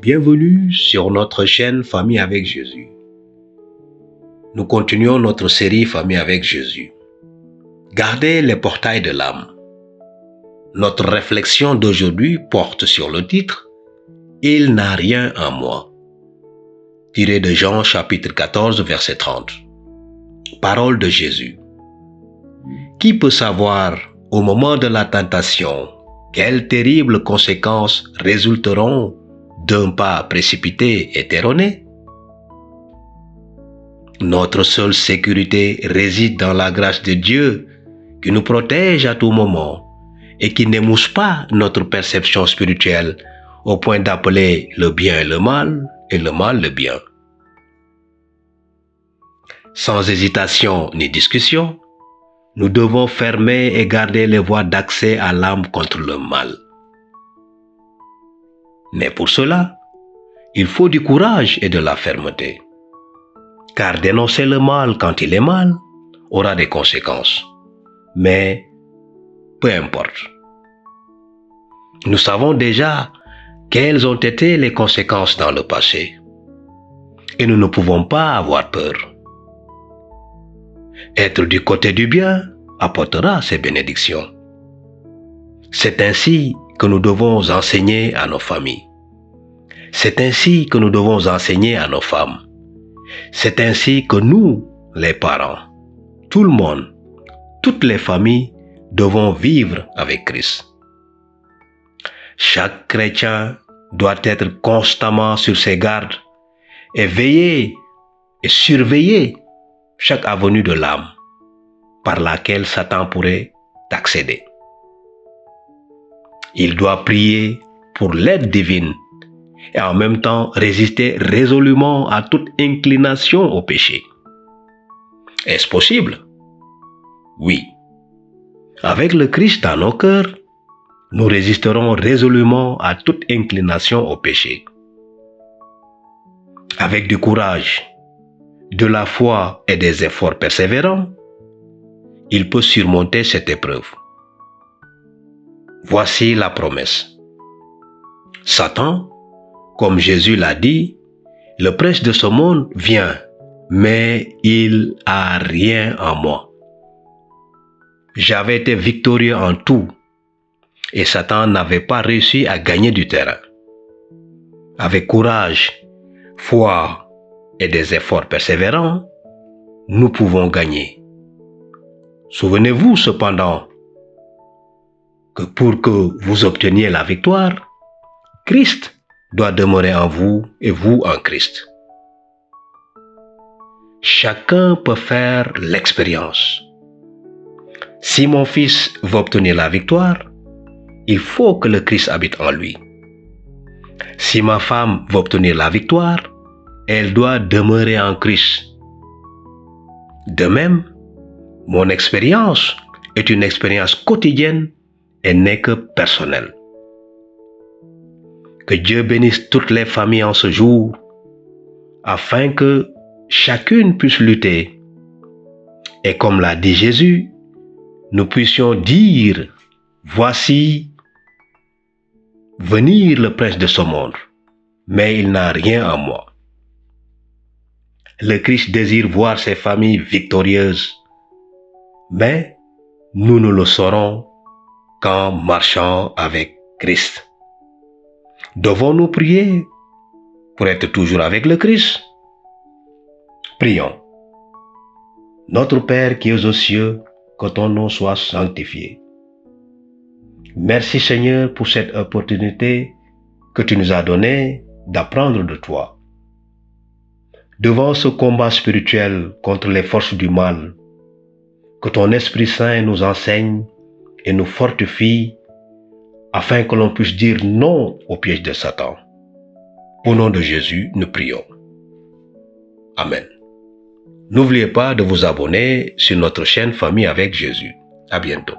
Bienvenue sur notre chaîne Famille avec Jésus. Nous continuons notre série Famille avec Jésus. Gardez les portails de l'âme. Notre réflexion d'aujourd'hui porte sur le titre « Il n'a rien en moi » tiré de Jean chapitre 14 verset 30. Parole de Jésus. Qui peut savoir au moment de la tentation quelles terribles conséquences résulteront d'un pas précipité et erroné? Notre seule sécurité réside dans la grâce de Dieu qui nous protège à tout moment et qui n'émousse pas notre perception spirituelle au point d'appeler le bien le mal et le mal le bien. Sans hésitation ni discussion, nous devons fermer et garder les voies d'accès à l'âme contre le mal. Mais pour cela, il faut du courage et de la fermeté. Car dénoncer le mal quand il est mal aura des conséquences. Mais peu importe. Nous savons déjà quelles ont été les conséquences dans le passé. Et nous ne pouvons pas avoir peur. Être du côté du bien apportera ses bénédictions. C'est ainsi que nous devons enseigner à nos familles. C'est ainsi que nous devons enseigner à nos femmes. C'est ainsi que nous, les parents, tout le monde, toutes les familles, devons vivre avec Christ. Chaque chrétien doit être constamment sur ses gardes et veiller et surveiller chaque avenue de l'âme par laquelle Satan pourrait accéder. Il doit prier pour l'aide divine et en même temps résister résolument à toute inclination au péché. Est-ce possible? Oui. Avec le Christ dans nos cœurs, nous résisterons résolument à toute inclination au péché. Avec du courage, de la foi et des efforts persévérants, il peut surmonter cette épreuve. Voici la promesse. Satan, comme Jésus l'a dit, le prince de ce monde vient, mais il n'a rien en moi. J'avais été victorieux en tout, et Satan n'avait pas réussi à gagner du terrain. Avec courage, foi et des efforts persévérants, nous pouvons gagner. Souvenez-vous cependant que pour que vous obteniez la victoire, Christ doit demeurer en vous et vous en Christ. Chacun peut faire l'expérience. Si mon fils veut obtenir la victoire, il faut que le Christ habite en lui. Si ma femme veut obtenir la victoire, elle doit demeurer en Christ. De même, mon expérience est une expérience quotidienne et n'est que personnelle. Que Dieu bénisse toutes les familles en ce jour, afin que chacune puisse lutter. Et comme l'a dit Jésus, nous puissions dire, voici venir le prince de ce monde, mais il n'a rien en moi. Le Christ désire voir ses familles victorieuses, mais nous ne le saurons qu'en marchant avec Christ. Devons-nous prier pour être toujours avec le Christ? Prions. Notre Père qui es aux cieux, que ton nom soit sanctifié. Merci Seigneur pour cette opportunité que tu nous as donnée d'apprendre de toi. Devant ce combat spirituel contre les forces du mal, que ton Esprit Saint nous enseigne et nous fortifie afin que l'on puisse dire non au piège de Satan. Au nom de Jésus, nous prions. Amen. N'oubliez pas de vous abonner sur notre chaîne Famille avec Jésus. À bientôt.